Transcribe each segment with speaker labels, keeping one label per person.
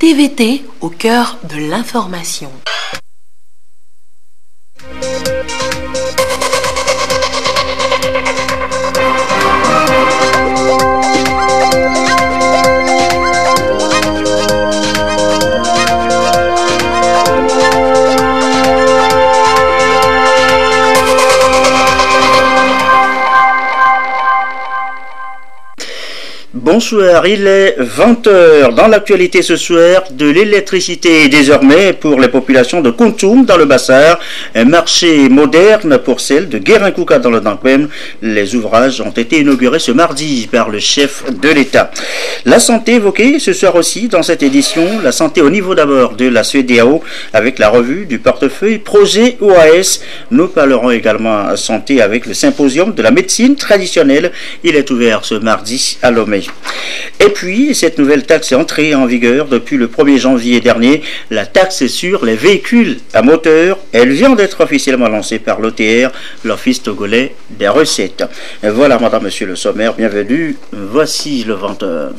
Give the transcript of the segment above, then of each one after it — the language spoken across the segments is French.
Speaker 1: TVT au cœur de l'information.
Speaker 2: Bonsoir, il est 20h. Dans l'actualité ce soir, de l'électricité désormais pour les populations de Kountoum dans le Bassar, un marché moderne pour celle de Guérin-Kouka dans le Dankwen. Les ouvrages ont été inaugurés ce mardi par le chef de l'État. La santé évoquée ce soir aussi dans cette édition, la santé au niveau d'abord de la CEDEAO avec la revue du portefeuille projet OAS. Nous parlerons également santé avec le symposium de la médecine traditionnelle. Il est ouvert ce mardi à Lomé. Et puis, cette nouvelle taxe est entrée en vigueur depuis le 1er janvier dernier, la taxe sur les véhicules à moteur. Elle vient d'être officiellement lancée par l'OTR, l'Office togolais des recettes. Et voilà, madame, monsieur le sommaire, bienvenue. Voici le 20h.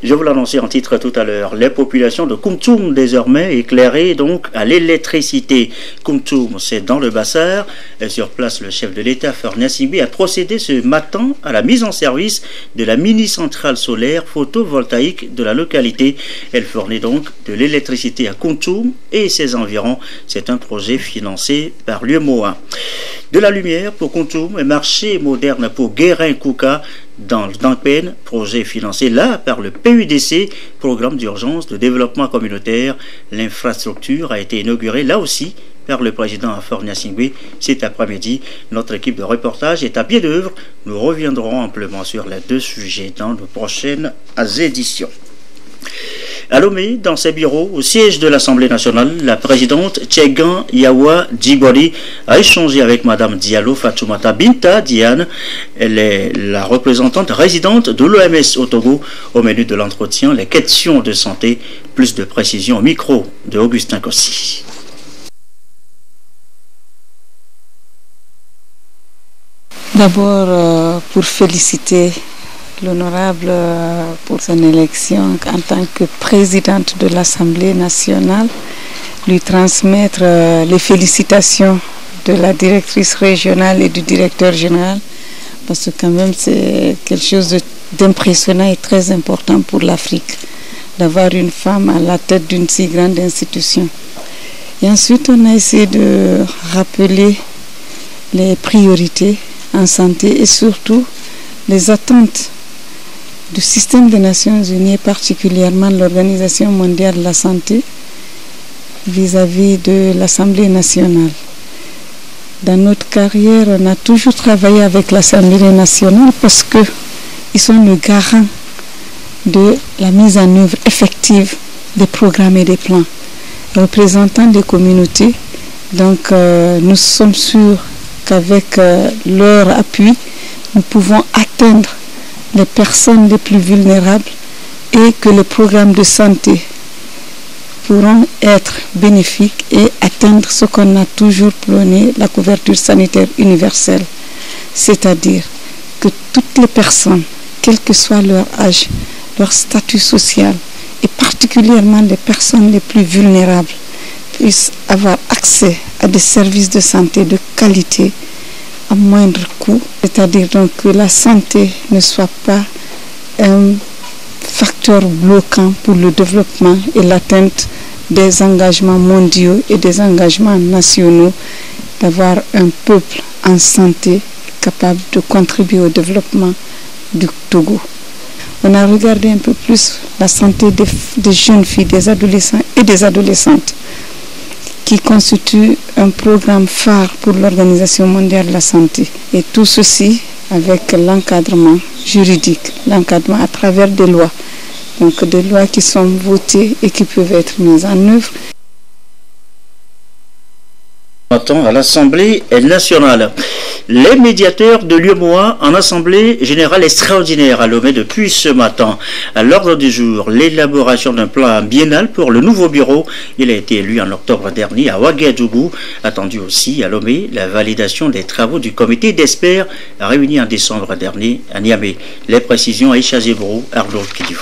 Speaker 2: Je vous l'annonçais en titre tout à l'heure, les populations de Kountoum désormais éclairées donc à l'électricité. Kountoum, c'est dans le Bassar. Et sur place, le chef de l'État, Fornia Singbe, a procédé ce matin à la mise en service de la mini-centrale solaire photovoltaïque de la localité. Elle fournit donc de l'électricité à Kountoum et ses environs. C'est un projet financé par l'UEMOA. De la lumière pour Kountoum, un marché moderne pour Guérin-Kouka dans le Dankwen, projet financé là par le PUDC, Programme d'urgence de développement communautaire. L'infrastructure a été inaugurée là aussi par le président Fornia Singbe cet après-midi. Notre équipe de reportage est à pied d'œuvre. Nous reviendrons amplement sur les deux sujets dans nos prochaines éditions. À Lomé, dans ses bureaux, au siège de l'Assemblée nationale, la présidente Tchegan Yawa Djibori a échangé avec Madame Diallo Fatoumata Binta Diane. Elle est la représentante résidente de l'OMS au Togo. Au menu de l'entretien, les questions de santé. Plus de précision au micro de Augustin Kossi.
Speaker 3: D'abord, pour féliciter l'honorable pour son élection en tant que présidente de l'Assemblée nationale, lui transmettre les félicitations de la directrice régionale et du directeur général, parce que quand même c'est quelque chose d'impressionnant et très important pour l'Afrique, d'avoir une femme à la tête d'une si grande institution. Et ensuite, on a essayé de rappeler les priorités en santé et surtout les attentes du système des Nations Unies, particulièrement l'Organisation mondiale de la santé, vis-à-vis de l'Assemblée nationale. Dans notre carrière, on a toujours travaillé avec l'Assemblée nationale parce qu'ils sont le garant de la mise en œuvre effective des programmes et des plans. Représentants des communautés, donc nous sommes sûrs qu'avec leur appui, nous pouvons atteindre les personnes les plus vulnérables et que les programmes de santé pourront être bénéfiques et atteindre ce qu'on a toujours prôné, la couverture sanitaire universelle. C'est-à-dire que toutes les personnes, quel que soit leur âge, leur statut social et particulièrement les personnes les plus vulnérables puissent avoir accès à des services de santé de qualité à moindre coût, c'est-à-dire donc que la santé ne soit pas un facteur bloquant pour le développement et l'atteinte des engagements mondiaux et des engagements nationaux, d'avoir un peuple en santé capable de contribuer au développement du Togo. On a regardé un peu plus la santé des jeunes filles, des adolescents et des adolescentes, qui constitue un programme phare pour l'Organisation mondiale de la santé. Et tout ceci avec l'encadrement juridique, l'encadrement à travers des lois. Donc des lois qui sont votées et qui peuvent être mises en œuvre.
Speaker 2: À l'Assemblée nationale. Les médiateurs de l'UEMOA en Assemblée générale extraordinaire à Lomé depuis ce matin. À l'ordre du jour, l'élaboration d'un plan biennal pour le nouveau bureau. Il a été élu en octobre dernier à Ouagadougou. Attendu aussi à Lomé, la validation des travaux du comité d'experts réuni en décembre dernier à Niamey. Les précisions à Isha Zebro, Arnaud Kidou.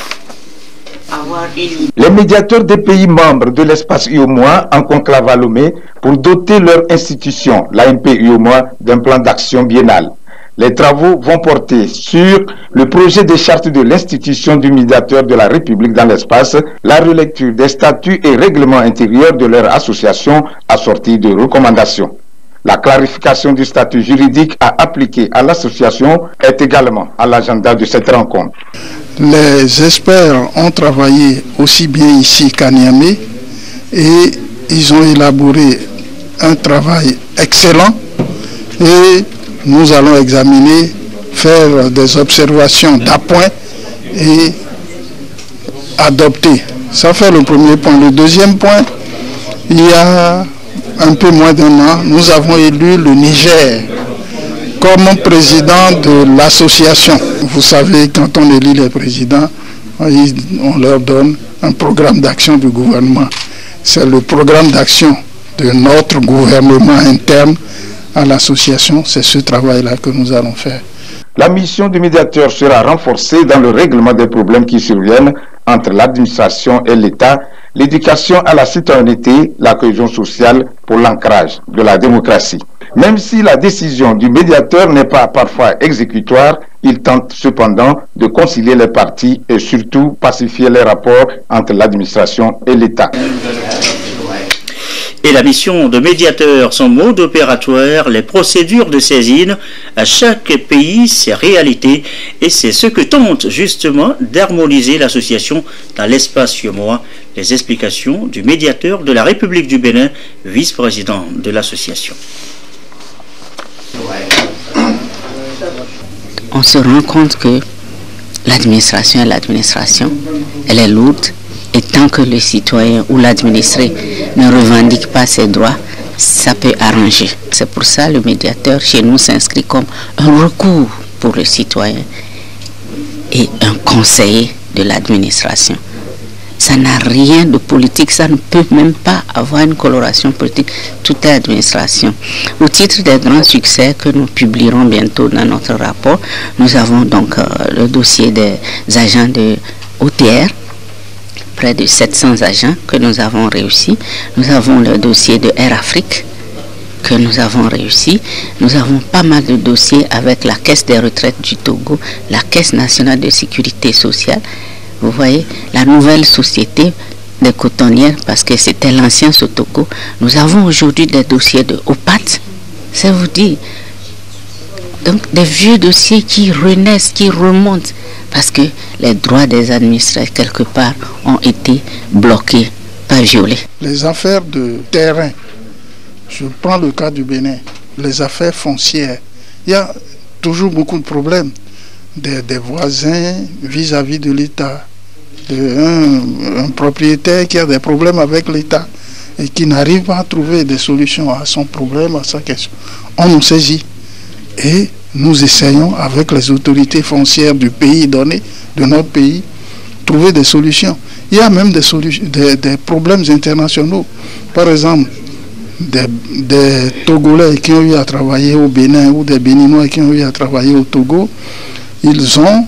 Speaker 1: avoir une...
Speaker 4: Les médiateurs des pays membres de l'espace UEMOA en conclave à Lomé pour doter leur institution, l'AMP UEMOA, d'un plan d'action biennal. Les travaux vont porter sur le projet de charte de l'institution du médiateur de la République dans l'espace, la relecture des statuts et règlements intérieurs de leur association assortis de recommandations. La clarification du statut juridique à appliquer à l'association est également à l'agenda de cette rencontre.
Speaker 5: Les experts ont travaillé aussi bien ici qu'à Niamey et ils ont élaboré un travail excellent et nous allons examiner, faire des observations d'appoint et adopter. Ça fait le premier point. Le deuxième point, il y a un peu moins d'un an, nous avons élu le Niger comme président de l'association. Vous savez, quand on élit les présidents, on leur donne un programme d'action du gouvernement. C'est le programme d'action de notre gouvernement interne à l'association. C'est ce travail-là que nous allons faire.
Speaker 4: La mission du médiateur sera renforcée dans le règlement des problèmes qui surviennent entre l'administration et l'État, l'éducation à la citoyenneté, la cohésion sociale pour l'ancrage de la démocratie. Même si la décision du médiateur n'est pas parfois exécutoire, il tente cependant de concilier les parties et surtout pacifier les rapports entre l'administration et l'État.
Speaker 2: Et la mission de médiateur, son mode opératoire, les procédures de saisine, à chaque pays, ses réalités, et c'est ce que tente justement d'harmoniser l'association dans l'espace UEMOA. Les explications du médiateur de la République du Bénin, vice-président de l'association.
Speaker 6: On se rend compte que l'administration elle est lourde. Et tant que le citoyen ou l'administré ne revendique pas ses droits, ça peut arranger. C'est pour ça que le médiateur chez nous s'inscrit comme un recours pour le citoyen et un conseiller de l'administration. Ça n'a rien de politique, ça ne peut même pas avoir une coloration politique. Tout est administration. Au titre des grands succès que nous publierons bientôt dans notre rapport, nous avons donc le dossier des agents de OTR, près de 700 agents que nous avons réussi. Nous avons le dossier de Air Afrique que nous avons réussi. Nous avons pas mal de dossiers avec la Caisse des retraites du Togo, la Caisse nationale de sécurité sociale. Vous voyez, la nouvelle société des cotonnières, parce que c'était l'ancien Sotogo. Nous avons aujourd'hui des dossiers de OPAT. Ça vous dit, donc des vieux dossiers qui renaissent, qui remontent, parce que les droits des administrés, quelque part, ont été bloqués, pas violés.
Speaker 5: Les affaires de terrain, je prends le cas du Bénin, les affaires foncières, il y a toujours beaucoup de problèmes. Des voisins vis-à-vis de l'État, un propriétaire qui a des problèmes avec l'État et qui n'arrive pas à trouver des solutions à son problème, à sa question. On nous saisit et nous essayons avec les autorités foncières du pays donné, de notre pays, trouver des solutions. Il y a même des problèmes internationaux. Par exemple, des Togolais qui ont eu à travailler au Bénin ou des Béninois qui ont eu à travailler au Togo, ils ont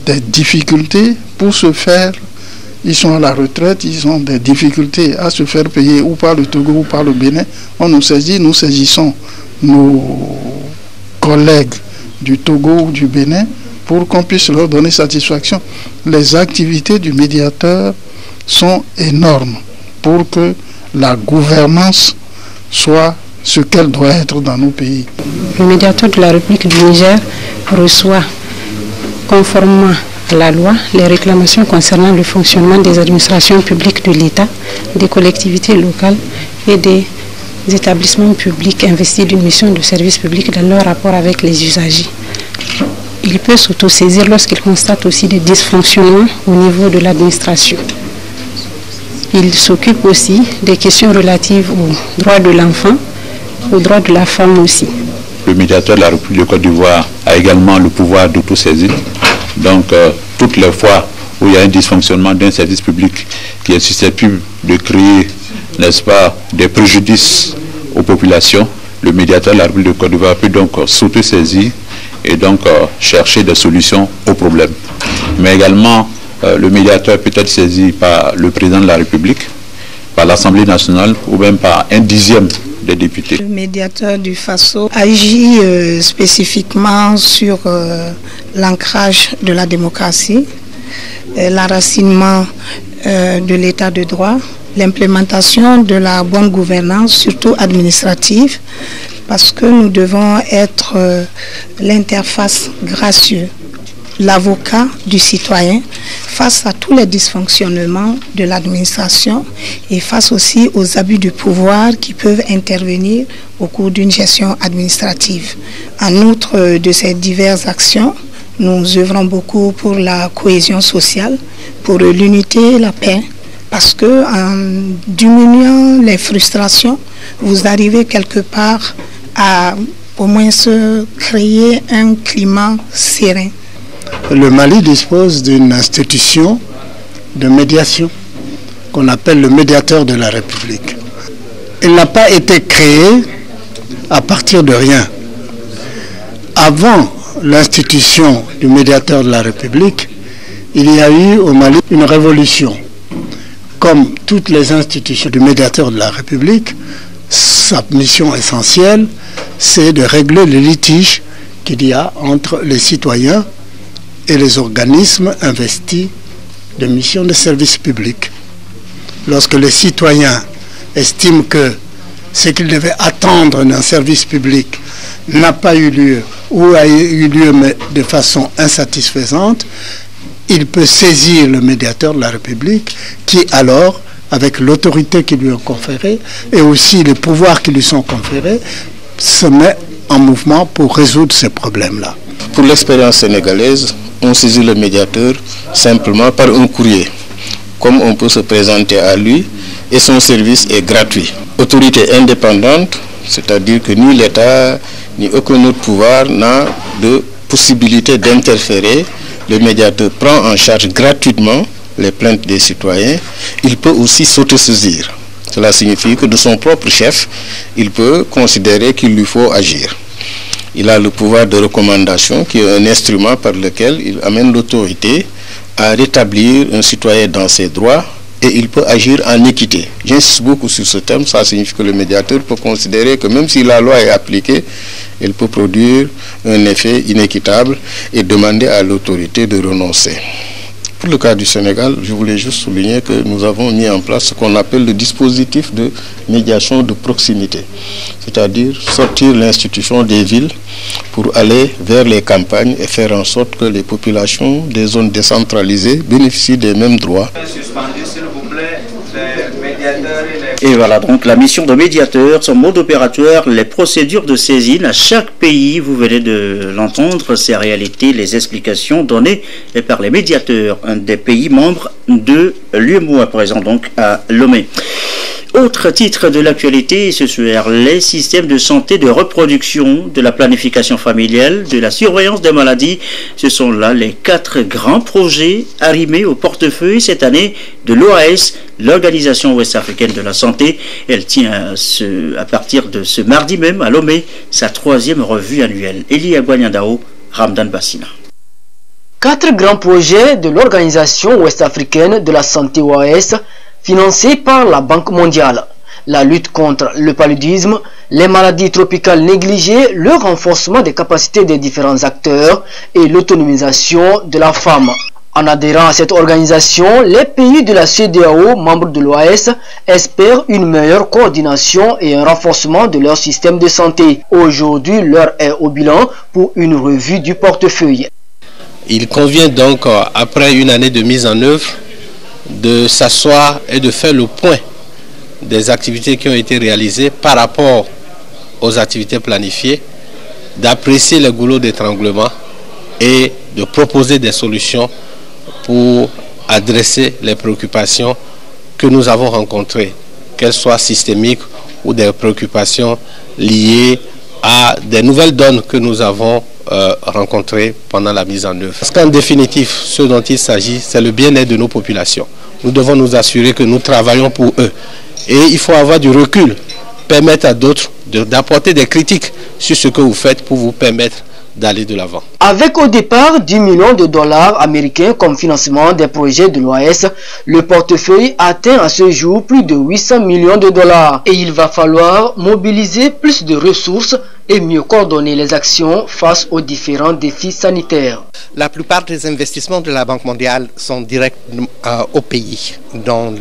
Speaker 5: des difficultés pour se faire, ils sont à la retraite, ils ont des difficultés à se faire payer ou par le Togo ou par le Bénin. On nous saisit, nous saisissons nos collègues du Togo ou du Bénin pour qu'on puisse leur donner satisfaction. Les activités du médiateur sont énormes pour que la gouvernance soit ce qu'elle doit être dans nos pays.
Speaker 7: Le médiateur de la République du Niger reçoit, conformément à la loi, les réclamations concernant le fonctionnement des administrations publiques de l'État, des collectivités locales et des établissements publics investis d'une mission de service public dans leur rapport avec les usagers. Il peut s'autosaisir lorsqu'il constate aussi des dysfonctionnements au niveau de l'administration. Il s'occupe aussi des questions relatives aux droits de l'enfant, aux droits de la femme aussi.
Speaker 8: Le médiateur de la République de Côte d'Ivoire a également le pouvoir d'autosaisir. Donc, toutes les fois où il y a un dysfonctionnement d'un service public qui est susceptible de créer, n'est-ce pas, des préjudices aux populations, le médiateur de la République de Côte d'Ivoire peut donc s'autosaisir et donc chercher des solutions aux problèmes. Mais également, le médiateur peut être saisi par le président de la République, par l'Assemblée nationale ou même par un dixième des députés.
Speaker 3: Le médiateur du FASO agit spécifiquement sur l'ancrage de la démocratie, l'enracinement de l'état de droit, l'implémentation de la bonne gouvernance, surtout administrative, parce que nous devons être l'interface gracieuse, l'avocat du citoyen face à tous les dysfonctionnements de l'administration et face aussi aux abus de pouvoir qui peuvent intervenir au cours d'une gestion administrative. En outre de ces diverses actions, nous œuvrons beaucoup pour la cohésion sociale, pour l'unité et la paix, parce que en diminuant les frustrations, vous arrivez quelque part à au moins se créer un climat serein.
Speaker 5: Le Mali dispose d'une institution de médiation qu'on appelle le médiateur de la République. Il n'a pas été créé à partir de rien. Avant l'institution du médiateur de la République, il y a eu au Mali une révolution. Comme toutes les institutions du médiateur de la République, sa mission essentielle, c'est de régler les litiges qu'il y a entre les citoyens et les organismes investis de missions de service public. Lorsque les citoyens estiment que ce qu'ils devaient attendre d'un service public n'a pas eu lieu ou a eu lieu mais de façon insatisfaisante, il peut saisir le médiateur de la République qui alors, avec l'autorité qui lui est conférée et aussi les pouvoirs qui lui sont conférés, se met en mouvement pour résoudre ces problèmes-là.
Speaker 9: Pour l'expérience sénégalaise, on saisit le médiateur simplement par un courrier, comme on peut se présenter à lui, et son service est gratuit. Autorité indépendante, c'est-à-dire que ni l'État, ni aucun autre pouvoir n'a de possibilité d'interférer. Le médiateur prend en charge gratuitement les plaintes des citoyens. Il peut aussi s'autosaisir. Cela signifie que de son propre chef, il peut considérer qu'il lui faut agir. Il a le pouvoir de recommandation qui est un instrument par lequel il amène l'autorité à rétablir un citoyen dans ses droits et il peut agir en équité. J'insiste beaucoup sur ce thème, ça signifie que le médiateur peut considérer que même si la loi est appliquée, il peut produire un effet inéquitable et demander à l'autorité de renoncer. Pour le cas du Sénégal, je voulais juste souligner que nous avons mis en place ce qu'on appelle le dispositif de médiation de proximité, c'est-à-dire sortir l'institution des villes pour aller vers les campagnes et faire en sorte que les populations des zones décentralisées bénéficient des mêmes droits.
Speaker 2: Et voilà donc la mission de médiateur, son mode opératoire, les procédures de saisine à chaque pays, vous venez de l'entendre, ces réalités, les explications données par les médiateurs, un des pays membres de l'UEMOA, présent donc à Lomé. Autre titre de l'actualité ce soir, les systèmes de santé de reproduction, de la planification familiale, de la surveillance des maladies. Ce sont là les 4 grands projets arrimés au portefeuille cette année de l'OAS, l'Organisation ouest-africaine de la santé. Elle tient à partir de ce mardi même à Lomé sa 3e revue annuelle. Elia Guanyandao, Ramdan Bassina.
Speaker 10: 4 grands projets de l'Organisation ouest-africaine de la santé OAS financés par la Banque mondiale. La lutte contre le paludisme, les maladies tropicales négligées, le renforcement des capacités des différents acteurs et l'autonomisation de la femme. En adhérant à cette organisation, les pays de la CEDEAO, membres de l'OAS, espèrent une meilleure coordination et un renforcement de leur système de santé. Aujourd'hui, l'heure est au bilan pour une revue du portefeuille.
Speaker 11: Il convient donc, après une année de mise en œuvre, de s'asseoir et de faire le point des activités qui ont été réalisées par rapport aux activités planifiées, d'apprécier les goulots d'étranglement et de proposer des solutions pour adresser les préoccupations que nous avons rencontrées, qu'elles soient systémiques ou des préoccupations liées à des nouvelles donnes que nous avons rencontrées pendant la mise en œuvre. Parce qu'en définitive, ce dont il s'agit, c'est le bien-être de nos populations. Nous devons nous assurer que nous travaillons pour eux. Et il faut avoir du recul, permettre à d'autres d'apporter des critiques sur ce que vous faites pour vous permettre d'aller de l'avant.
Speaker 10: Avec au départ 10 millions de dollars américains comme financement des projets de l'OAS, le portefeuille atteint à ce jour plus de 800 millions de dollars et il va falloir mobiliser plus de ressources et mieux coordonner les actions face aux différents défis sanitaires.
Speaker 11: La plupart des investissements de la Banque mondiale sont directs au pays, dans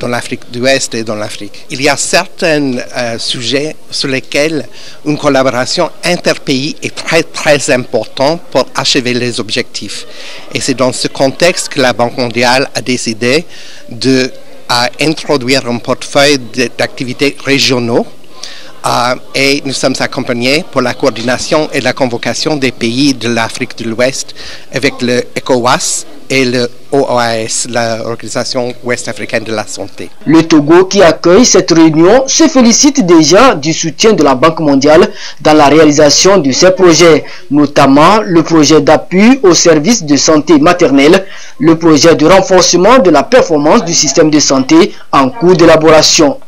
Speaker 11: l'Afrique de l'Ouest et dans l'Afrique. Il y a certains sujets sur lesquels une collaboration interpays est très importante pour achever les objectifs. Et c'est dans ce contexte que la Banque mondiale a décidé d'introduire un portefeuille d'activités régionaux. Et nous sommes accompagnés pour la coordination et la convocation des pays de l'Afrique de l'Ouest avec le ECOWAS et le OAS, l'Organisation Ouest-Africaine de la Santé.
Speaker 10: Le Togo, qui accueille cette réunion, se félicite déjà du soutien de la Banque mondiale dans la réalisation de ces projets, notamment le projet d'appui aux services de santé maternelle, le projet de renforcement de la performance du système de santé en cours d'élaboration.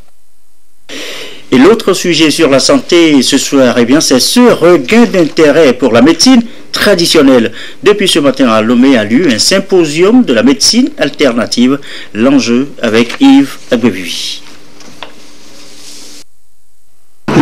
Speaker 2: Et l'autre sujet sur la santé ce soir, c'est ce regain d'intérêt pour la médecine traditionnelle. Depuis ce matin à Lomé a lieu un symposium de la médecine alternative. L'enjeu avec Yves Agbevivi.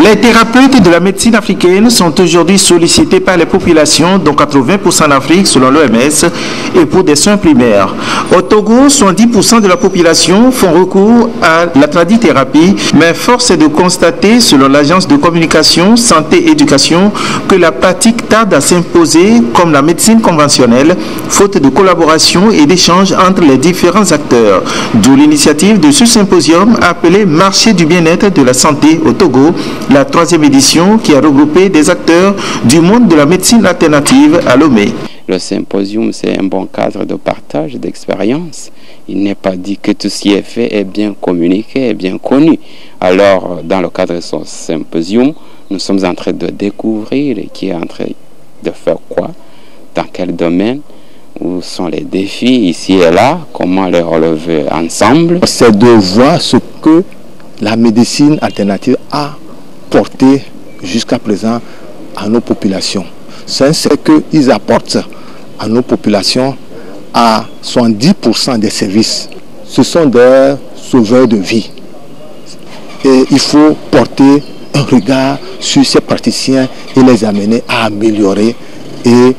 Speaker 12: Les thérapeutes de la médecine africaine sont aujourd'hui sollicités par les populations, dont 80% en Afrique selon l'OMS, et pour des soins primaires. Au Togo, 70% de la population font recours à la tradithérapie, mais force est de constater, selon l'agence de communication Santé et Éducation, que la pratique tarde à s'imposer comme la médecine conventionnelle, faute de collaboration et d'échange entre les différents acteurs. D'où l'initiative de ce symposium appelé Marché du bien-être de la santé au Togo, la 3e édition qui a regroupé des acteurs du monde de la médecine alternative à Lomé.
Speaker 13: Le symposium, c'est un bon cadre de partage d'expérience. Il n'est pas dit que tout ce qui est fait est bien communiqué, est bien connu. Alors, dans le cadre de ce symposium, nous sommes en train de découvrir qui est en train de faire quoi, dans quel domaine, où sont les défis ici et là, comment les relever ensemble.
Speaker 14: C'est de voir ce que la médecine alternative a porté jusqu'à présent à nos populations. C'est qu'ils apportent à nos populations à 70% des services. Ce sont des sauveurs de vie. Et il faut porter un regard sur ces praticiens et les amener à améliorer et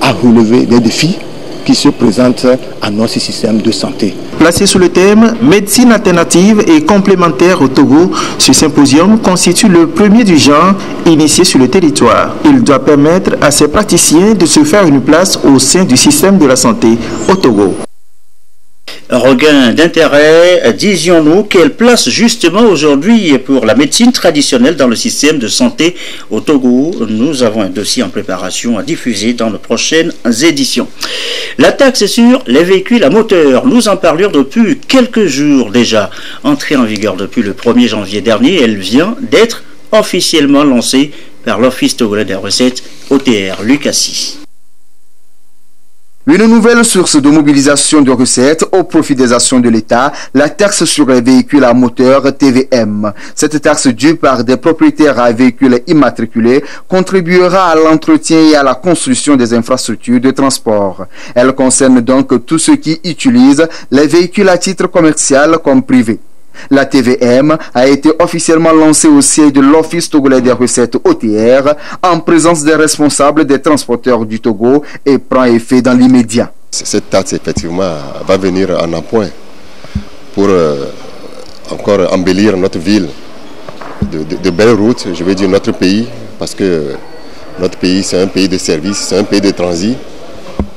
Speaker 14: à relever des défis qui se présentent à notre système de santé.
Speaker 12: Placé sous le thème « Médecine alternative et complémentaire au Togo », ce symposium constitue le premier du genre initié sur le territoire. Il doit permettre à ces praticiens de se faire une place au sein du système de la santé au Togo.
Speaker 2: Regain d'intérêt, disions-nous, quelle place justement aujourd'hui pour la médecine traditionnelle dans le système de santé au Togo? Nous avons un dossier en préparation à diffuser dans nos prochaines éditions. La taxe sur les véhicules à moteur, nous en parlions depuis quelques jours déjà. Entrée en vigueur depuis le 1er janvier dernier, elle vient d'être officiellement lancée par l'Office togolais des recettes OTR. Lucassi.
Speaker 15: Une nouvelle source de mobilisation de recettes au profit des actions de l'État, la taxe sur les véhicules à moteur TVM. Cette taxe due par des propriétaires à véhicules immatriculés contribuera à l'entretien et à la construction des infrastructures de transport. Elle concerne donc tous ceux qui utilisent les véhicules à titre commercial comme privé. La TVM a été officiellement lancée au siège de l'Office togolais des recettes OTR en présence des responsables des transporteurs du Togo et prend effet dans l'immédiat.
Speaker 16: Cette taxe effectivement va venir en appoint pour encore embellir notre ville de belles routes, je veux dire notre pays, parce que notre pays c'est un pays de service, c'est un pays de transit.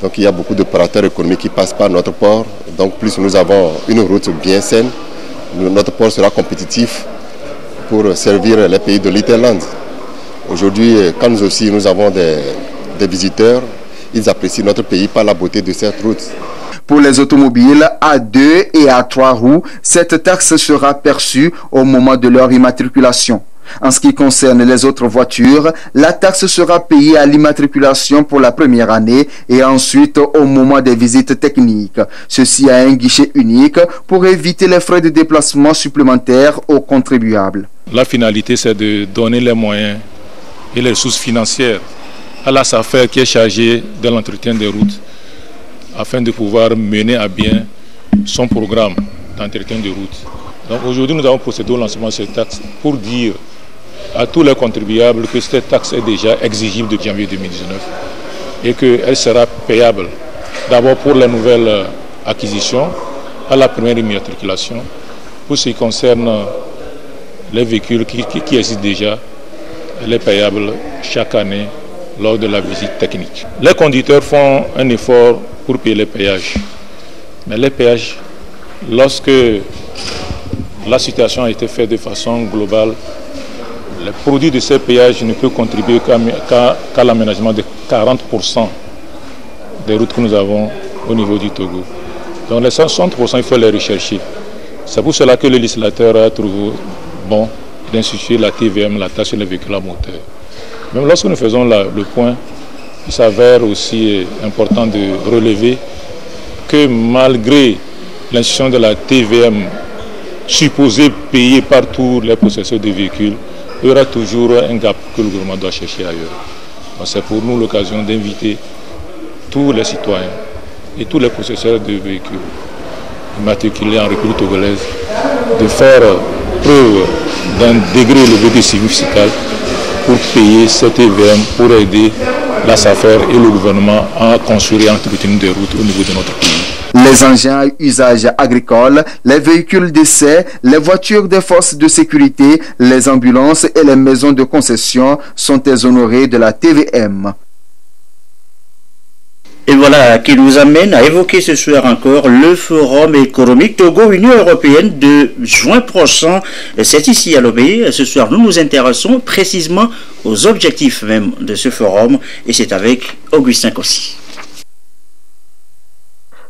Speaker 16: Donc il y a beaucoup d'opérateurs économiques qui passent par notre port. Donc plus nous avons une route bien saine, notre port sera compétitif pour servir les pays de l'Interland. Aujourd'hui, quand nous aussi nous avons des visiteurs, ils apprécient notre pays par la beauté de cette route.
Speaker 15: Pour les automobiles à 2 et à 3 roues, cette taxe sera perçue au moment de leur immatriculation. En ce qui concerne les autres voitures, la taxe sera payée à l'immatriculation pour la première année et ensuite au moment des visites techniques. Ceci à un guichet unique pour éviter les frais de déplacement supplémentaires aux contribuables.
Speaker 17: La finalité, c'est de donner les moyens et les ressources financières à la SAFER qui est chargée de l'entretien des routes afin de pouvoir mener à bien son programme d'entretien des routes. Donc aujourd'hui, nous avons procédé au lancement de cette taxe pour dire à tous les contribuables que cette taxe est déjà exigible depuis janvier 2019 et qu'elle sera payable d'abord pour les nouvelles acquisitions à la première immatriculation. Pour ce qui concerne les véhicules qui existent déjà, elle est payable chaque année lors de la visite technique. Les conducteurs font un effort pour payer les péages. Mais les péages, lorsque la situation a été faite de façon globale, le produit de ces péages ne peut contribuer qu'à l'aménagement de 40% des routes que nous avons au niveau du Togo. Donc les 60%, il faut les rechercher. C'est pour cela que le législateur a trouvé bon d'instituer la TVM, la taxe sur les véhicules à moteur. Même lorsque nous faisons le point, il s'avère aussi important de relever que malgré l'institution de la TVM supposée payée par tous les possesseurs de véhicules, il y aura toujours un gap que le gouvernement doit chercher ailleurs. C'est pour nous l'occasion d'inviter tous les citoyens et tous les possesseurs de véhicules immatriculés en République togolaise de faire preuve d'un degré élevé de civisme fiscal pour payer cette TVM, pour aider la SAFER et le gouvernement à construire et entretenir des routes au niveau de notre pays.
Speaker 15: Les engins à usage agricole, les véhicules d'essai, les voitures des forces de sécurité, les ambulances et les maisons de concession sont exonérés de la TVM.
Speaker 2: Et voilà qui nous amène à évoquer ce soir encore le Forum économique Togo-Union européenne de juin prochain. C'est ici à Lomé. Ce soir, nous nous intéressons précisément aux objectifs même de ce forum et c'est avec Augustin Kossi.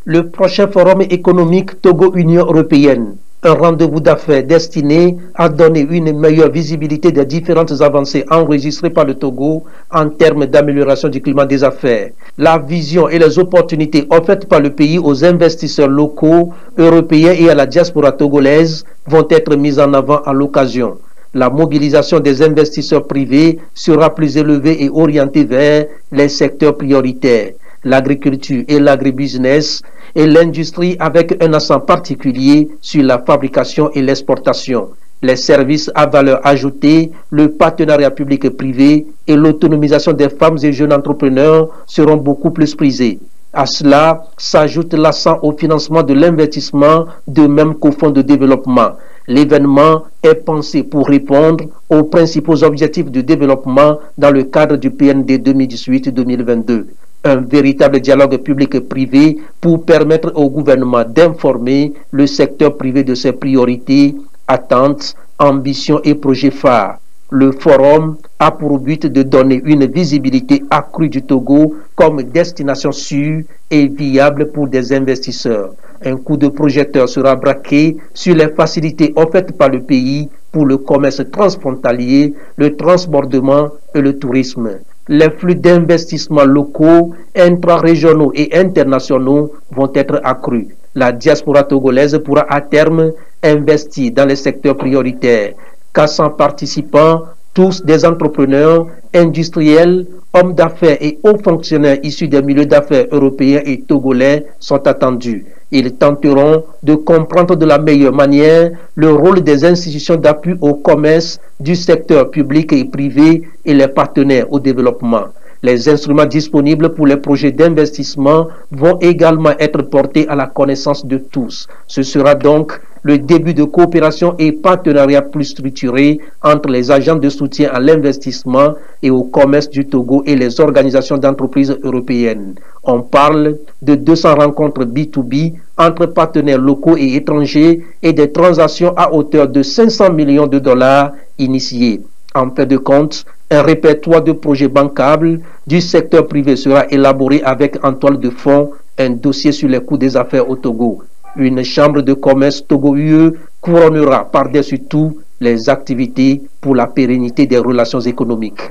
Speaker 18: Le prochain Forum économique Togo-Union européenne, un rendez-vous d'affaires destiné à donner une meilleure visibilité des différentes avancées enregistrées par le Togo en termes d'amélioration du climat des affaires. La vision et les opportunités offertes par le pays aux investisseurs locaux, européens et à la diaspora togolaise vont être mises en avant à l'occasion. La mobilisation des investisseurs privés sera plus élevée et orientée vers les secteurs prioritaires, l'agriculture et l'agribusiness, et l'industrie avec un accent particulier sur la fabrication et l'exportation, les services à valeur ajoutée, le partenariat public-privé et l'autonomisation des femmes et jeunes entrepreneurs seront beaucoup plus prisés. À cela s'ajoute l'accent au financement de l'investissement, de même qu'au fonds de développement. L'événement est pensé pour répondre aux principaux objectifs de développement dans le cadre du PND 2018-2022. Un véritable dialogue public-privé pour permettre au gouvernement d'informer le secteur privé de ses priorités, attentes, ambitions et projets phares. Le forum a pour but de donner une visibilité accrue du Togo comme destination sûre et viable pour des investisseurs. Un coup de projecteur sera braqué sur les facilités offertes par le pays pour le commerce transfrontalier, le transbordement et le tourisme. Les flux d'investissements locaux, intra-régionaux et internationaux vont être accrus. La diaspora togolaise pourra à terme investir dans les secteurs prioritaires. 400 participants, tous des entrepreneurs, industriels, hommes d'affaires et hauts fonctionnaires issus des milieux d'affaires européens et togolais sont attendus. Ils tenteront de comprendre de la meilleure manière le rôle des institutions d'appui au commerce, du secteur public et privé et les partenaires au développement. Les instruments disponibles pour les projets d'investissement vont également être portés à la connaissance de tous. Ce sera donc le début de coopération et partenariat plus structuré entre les agents de soutien à l'investissement et au commerce du Togo et les organisations d'entreprises européennes. On parle de 200 rencontres B2B entre partenaires locaux et étrangers et des transactions à hauteur de 500 millions de dollars initiées. En fin de compte, un répertoire de projets bancables du secteur privé sera élaboré avec en toile de fond un dossier sur les coûts des affaires au Togo. Une chambre de commerce Togo-UE couronnera par-dessus tout les activités pour la pérennité des relations économiques.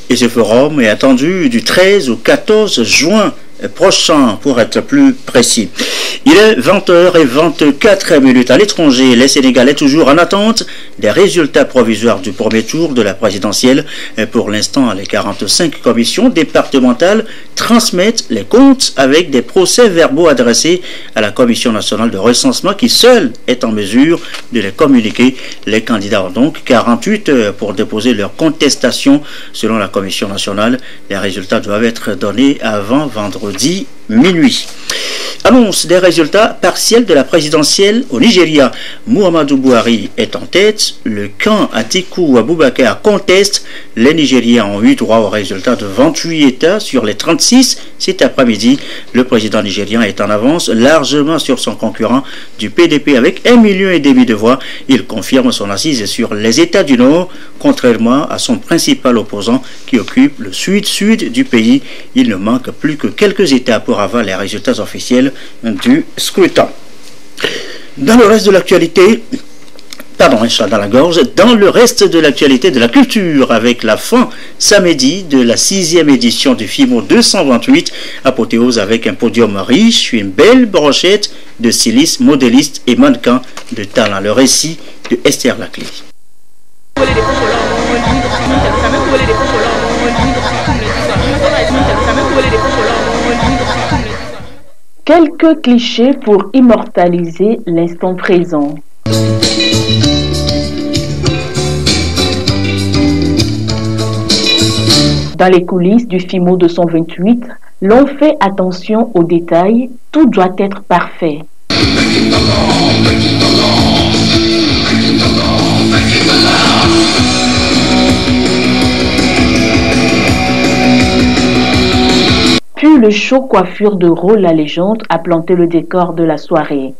Speaker 2: Et ce forum est attendu du 13 au 14 juin prochain pour être plus précis. Il est 20h24 à l'étranger. Les Sénégalais toujours en attente des résultats provisoires du premier tour de la présidentielle. Pour l'instant, les 45 commissions départementales transmettent les comptes avec des procès-verbaux adressés à la Commission nationale de recensement qui seule est en mesure de les communiquer. Les candidats ont donc 48 heures pour déposer leur contestation selon la Commission nationale. Les résultats doivent être donnés avant vendredi minuit. Annonce des résultats partiels de la présidentielle au Nigeria. Muhammadu Buhari est en tête. Le camp Atiku Abubakar conteste. Les Nigériens ont eu droit aux résultats de 28 États sur les 36 cet après-midi. Le président nigérien est en avance largement sur son concurrent du PDP avec 1,5 million de voix. Il confirme son assise sur les États du Nord, contrairement à son principal opposant qui occupe le sud-sud du pays. Il ne manque plus que quelques États pour avoir les résultats officiels du scrutin. Dans le reste de l'actualité, dans le reste de l'actualité de la culture, avec la fin samedi de la 6e édition du FIMO 228, apothéose avec un podium riche, une belle brochette de stylistes, modélistes et mannequins de talent. Le récit de Esther Laclé.
Speaker 19: Quelques clichés pour immortaliser l'instant présent. Dans les coulisses du FIMO 228, l'on fait attention aux détails, tout doit être parfait. Puis le show coiffure de Rôle la légende a planté le décor de la soirée.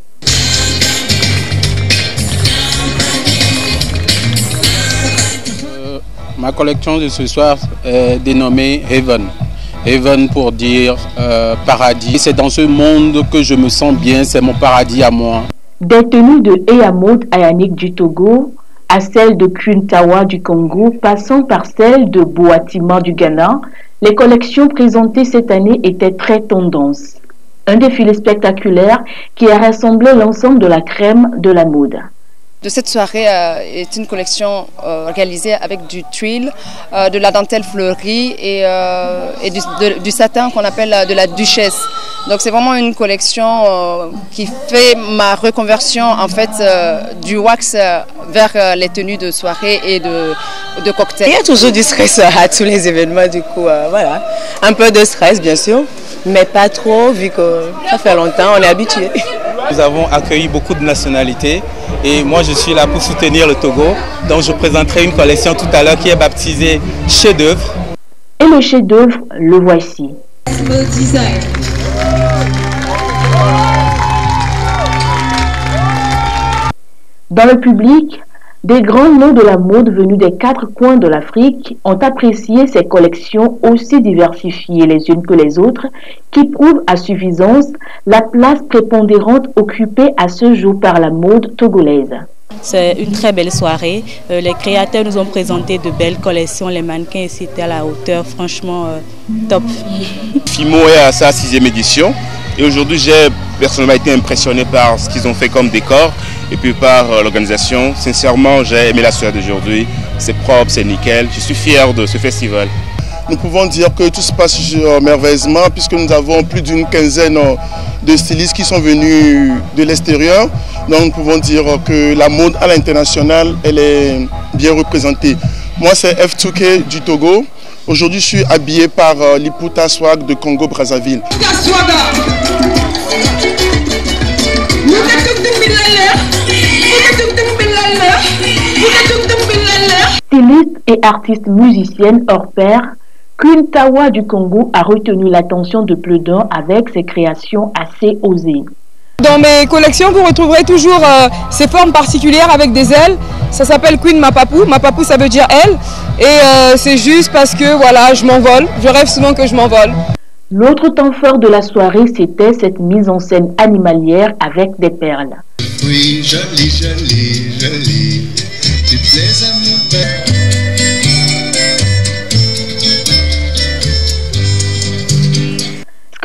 Speaker 20: Ma collection de ce soir est dénommée Heaven. Heaven pour dire paradis. C'est dans ce monde que je me sens bien, c'est mon paradis à moi.
Speaker 19: Des tenues de Eyamod Ayanik du Togo à celles de Kuntawa du Congo, passant par celles de Boatima du Ghana, les collections présentées cette année étaient très tendance. Un défilé spectaculaire qui a rassemblé l'ensemble de la crème de la mode.
Speaker 21: De cette soirée est une collection réalisée avec du tuile, de la dentelle fleurie et du satin qu'on appelle de la duchesse. Donc c'est vraiment une collection qui fait ma reconversion en fait du wax vers les tenues de soirée et de cocktail.
Speaker 22: Il y a toujours du stress à tous les événements, du coup voilà, un peu de stress bien sûr, mais pas trop vu que ça fait longtemps, on est habitué.
Speaker 23: Nous avons accueilli beaucoup de nationalités et moi je suis là pour soutenir le Togo. Donc je présenterai une collection tout à l'heure qui est baptisée chef-d'œuvre.
Speaker 19: Et le chef-d'œuvre, le voici. Dans le public, des grands noms de la mode venus des 4 coins de l'Afrique ont apprécié ces collections aussi diversifiées les unes que les autres, qui prouvent à suffisance la place prépondérante occupée à ce jour par la mode togolaise.
Speaker 24: C'est une très belle soirée. Les créateurs nous ont présenté de belles collections. Les mannequins étaient à la hauteur, franchement top.
Speaker 25: FIMO est à sa 6e édition et aujourd'hui j'ai personnellement été impressionné par ce qu'ils ont fait comme décor et puis par l'organisation. Sincèrement, j'ai aimé la soirée d'aujourd'hui. C'est propre, c'est nickel. Je suis fier de ce festival.
Speaker 26: Nous pouvons dire que tout se passe merveilleusement puisque nous avons plus d'une quinzaine de stylistes qui sont venus de l'extérieur. Donc nous pouvons dire que la mode à l'international, elle est bien représentée. Moi c'est F2K du Togo. Aujourd'hui je suis habillé par Liputa Swag de Congo-Brazzaville.
Speaker 19: Styliste et artiste musicienne hors pair, Kuntawa du Congo a retenu l'attention de plus d'un avec ses créations assez osées.
Speaker 27: Dans mes collections, vous retrouverez toujours ces formes particulières avec des ailes. Ça s'appelle Queen Mapapou. Mapapou, ça veut dire aile. Et c'est juste parce que voilà, je m'envole. Je rêve souvent que je m'envole.
Speaker 19: L'autre temps fort de la soirée, c'était cette mise en scène animalière avec des perles.
Speaker 28: Oui, jolie, jolie, jolie. Tu plais à mon père.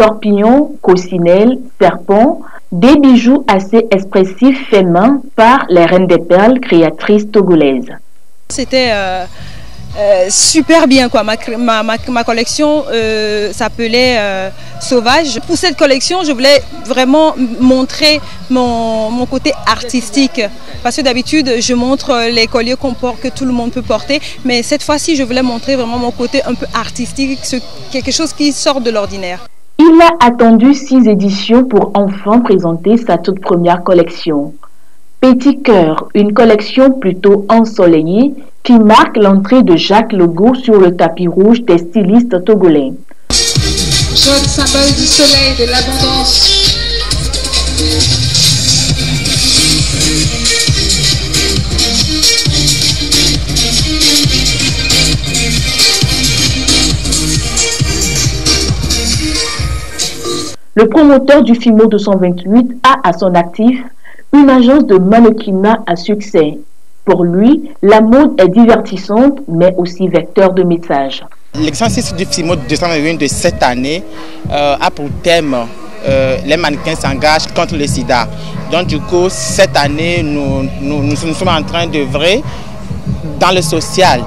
Speaker 19: scorpions, coccinelles, serpents, des bijoux assez expressifs faits main par les Reines des Perles, créatrices togolaises.
Speaker 1: C'était super bien quoi. Ma collection s'appelait Sauvage. Pour cette collection, je voulais vraiment montrer mon côté artistique. Parce que d'habitude, je montre les colliers que tout le monde peut porter. Mais cette fois-ci, je voulais montrer vraiment mon côté un peu artistique, quelque chose qui sort de l'ordinaire.
Speaker 19: Il a attendu 6 éditions pour enfin présenter sa toute première collection. Petit Cœur, une collection plutôt ensoleillée qui marque l'entrée de Jacques Legault sur le tapis rouge des stylistes togolais.
Speaker 3: Jaune, symbole du soleil, de l'abondance.
Speaker 19: Le promoteur du FIMO 228 a à son actif une agence de mannequinat à succès. Pour lui, la mode est divertissante, mais aussi vecteur de messages.
Speaker 4: L'exercice du FIMO 228 de cette année a pour thème les mannequins s'engagent contre le sida. Donc du coup, cette année, nous sommes en train d'œuvrer dans le social.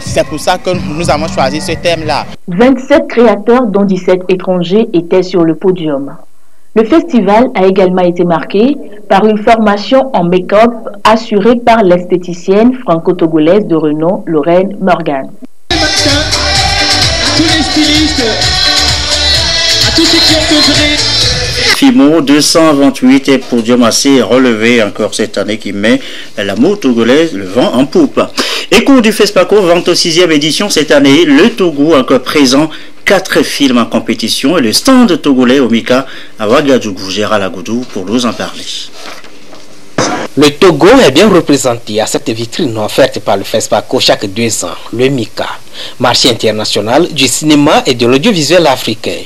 Speaker 4: C'est pour ça que nous avons choisi ce thème-là.
Speaker 19: 27 créateurs, dont 17 étrangers, étaient sur le podium. Le festival a également été marqué par une formation en make-up assurée par l'esthéticienne franco-togolaise de renom Lorraine Morgan.
Speaker 3: À tous les stylistes, à tous ceux qui ont œuvré.
Speaker 2: FIMO 228 est podium assez relevé encore cette année qui met la mode togolaise le vent en poupe. Écho du FESPACO, 26e édition cette année, le Togo encore présent, 4 films en compétition et le stand togolais au Mika à Ouagadougou, Gérald Agoudou pour nous en parler.
Speaker 5: Le Togo est bien représenté à cette vitrine offerte par le FESPACO chaque 2 ans, le Mika, marché international du cinéma et de l'audiovisuel africain.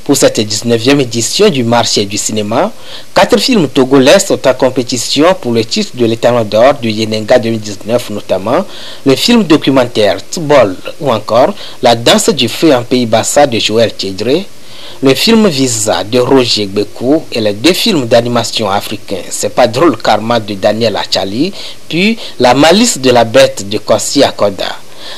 Speaker 5: Pour cette 19e édition du marché du cinéma, 4 films togolais sont en compétition pour le titre de l'étalon d'or du Yenenga 2019, notamment le film documentaire Tbol ou encore La danse du feu en Pays Bassa de Joël Tchédré, le film Visa de Roger Gbekou et les 2 films d'animation africains C'est pas drôle Karma de Daniel Achali, puis La malice de la bête de Kossi Akoda.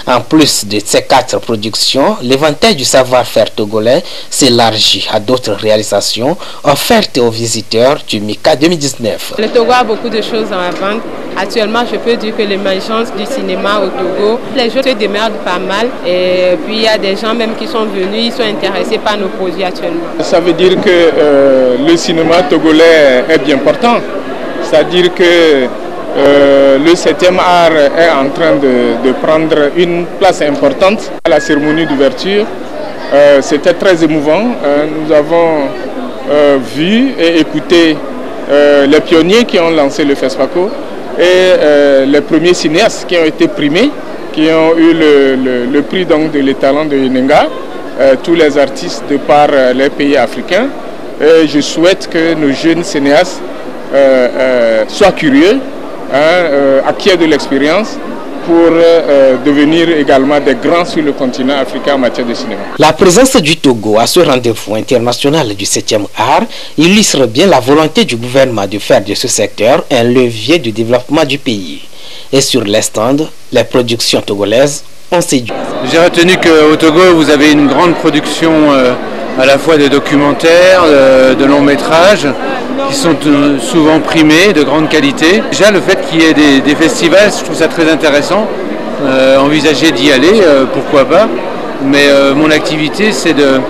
Speaker 5: En plus de ces 4 productions, l'éventail du savoir-faire togolais s'élargit à d'autres réalisations offertes aux visiteurs du Mika 2019.
Speaker 6: Le Togo a beaucoup de choses en vente. Actuellement, je peux dire que l'émergence du cinéma au Togo, les gens se démerdent pas mal. Et puis, il y a des gens même qui sont venus, ils sont intéressés par nos produits actuellement. Ça veut dire que le cinéma togolais est bien portant. C'est-à-dire que le 7e art est en train de prendre une place importante à la cérémonie d'ouverture. C'était très émouvant. Nous avons vu et écouté les pionniers qui ont lancé le FESPACO et les premiers cinéastes qui ont été primés, qui ont eu le prix donc, de l'étalon de Yenenga, tous les artistes de par les pays africains. Et je souhaite que nos jeunes cinéastes soient curieux, acquièrent de l'expérience pour devenir également des grands sur le continent africain en matière de cinéma.
Speaker 5: La présence du Togo à ce rendez-vous international du 7e art illustre bien la volonté du gouvernement de faire de ce secteur un levier du développement du pays. Et sur les stands, les productions togolaises ont séduit.
Speaker 7: J'ai retenu qu'au Togo, vous avez une grande production à la fois de documentaires, de longs métrages, qui sont souvent primés, de grande qualité. Déjà, le fait qu'il y ait des festivals, je trouve ça très intéressant. Envisager d'y aller, pourquoi pas. Mais mon activité, c'est de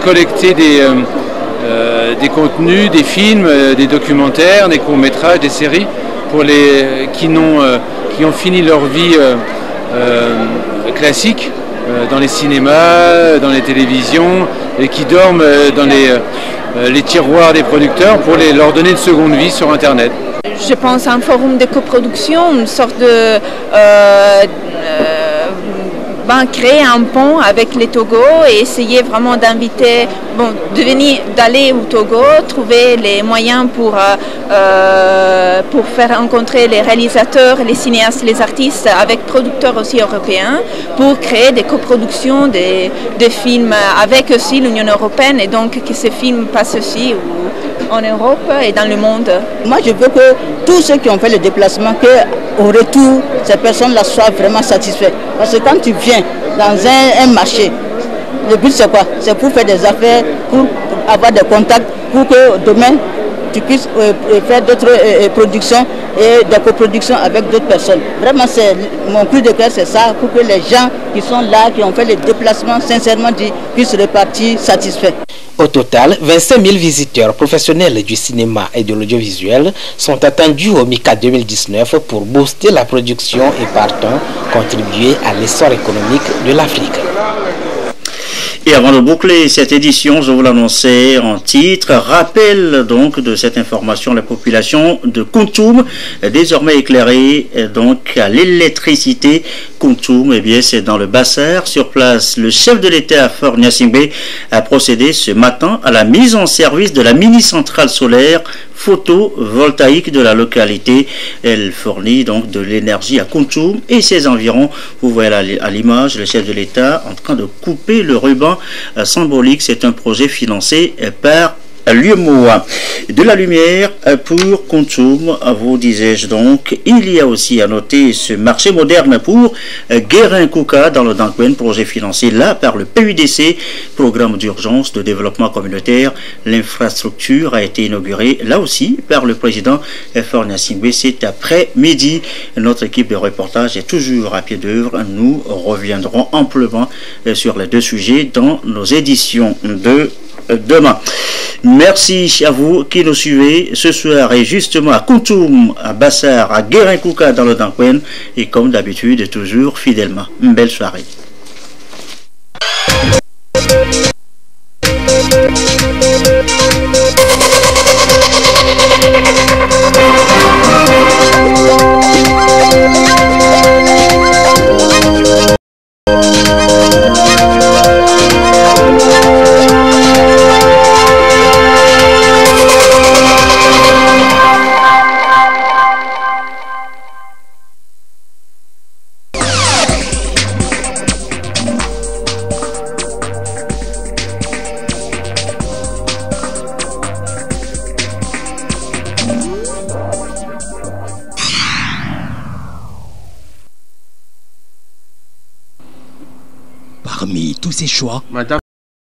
Speaker 7: collecter des contenus, des films, des documentaires, des courts-métrages, des séries, pour les qui ont fini leur vie classique, dans les cinémas, dans les télévisions, et qui dorment dans les tiroirs des producteurs pour leur donner une seconde vie sur Internet.
Speaker 8: Je pense à un forum de coproduction, une sorte de créer un pont avec les Togo et essayer vraiment d'inviter, d'aller au Togo, trouver les moyens pour faire rencontrer les réalisateurs, les cinéastes, les artistes avec producteurs aussi européens pour créer des coproductions, des films avec aussi l'Union européenne et donc que ces films passent aussi en Europe et dans le monde.
Speaker 9: Moi je veux que tous ceux qui ont fait le déplacement, qu'au retour, ces personnes-là soient vraiment satisfaites. Parce que quand tu viens dans un marché, le but c'est quoi? C'est pour faire des affaires, pour avoir des contacts, pour que demain tu puisses faire d'autres productions et des coproductions avec d'autres personnes. Vraiment, mon cri de cœur, c'est ça, pour que les gens qui sont là, qui ont fait les déplacements, sincèrement dit, puissent repartir satisfaits.
Speaker 5: Au total, 25 000 visiteurs professionnels du cinéma et de l'audiovisuel sont attendus au MICA 2019 pour booster la production et partant contribuer à l'essor économique de l'Afrique.
Speaker 2: Et avant de boucler cette édition, je vous l'annonçais en titre, rappel donc de cette information, la population de Kountoum, désormais éclairée donc à l'électricité. Kountoum, eh bien c'est dans le Bassar. Sur place, le chef de l'État, Faure Gnassingbé, a procédé ce matin à la mise en service de la mini-centrale solaire photovoltaïque de la localité. Elle fournit donc de l'énergie à Kountoum et ses environs. Vous voyez à l'image le chef de l'État en train de couper le ruban symbolique. C'est un projet financé par l'UEMOA. De la lumière pour Kountoum, vous disais-je donc. Il y a aussi à noter ce marché moderne pour Guérin-Kouka dans le Dankwen, projet financé là par le PUDC, programme d'urgence de développement communautaire. L'infrastructure a été inaugurée là aussi par le président Faure Gnassingbé cet après-midi. Notre équipe de reportage est toujours à pied d'œuvre. Nous reviendrons amplement sur les deux sujets dans nos éditions de demain. Merci à vous qui nous suivez ce soir et justement à Kountoum, à Bassar, à Guérin-Kouka dans le Dankwen et comme d'habitude toujours fidèlement. Une belle soirée.
Speaker 10: Parmi tous ces choix, Madame